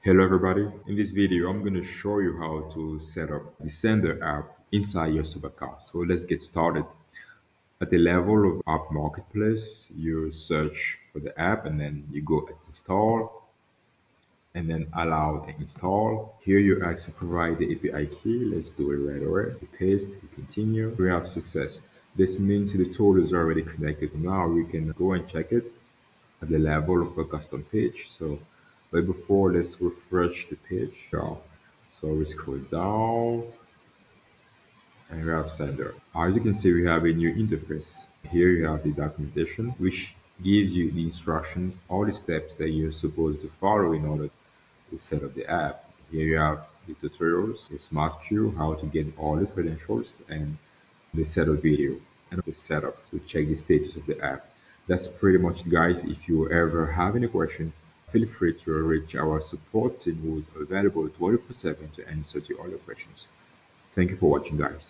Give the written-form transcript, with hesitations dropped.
Hello everybody, in this video I'm going to show you how to set up the Sender app inside your Supercar. So let's get started. At the level of App Marketplace, you search for the app and then you go at install and then allow the install. Here you actually provide the API key. Let's do it right away. You paste, you continue. We have success. This means the tool is already connected. So now we can go and check it at the level of a custom page. But before, let's refresh the page. So we scroll down and we have Sender. As you can see, we have a new interface. Here you have the documentation, which gives you the instructions, all the steps that you're supposed to follow in order to set up the app. Here you have the tutorials, the smart queue, how to get all the credentials, and the setup video and the setup to check the status of the app. That's pretty much it, guys. If you ever have any question, feel free to reach our support team who is available 24/7 to answer to all your questions. Thank you for watching, guys.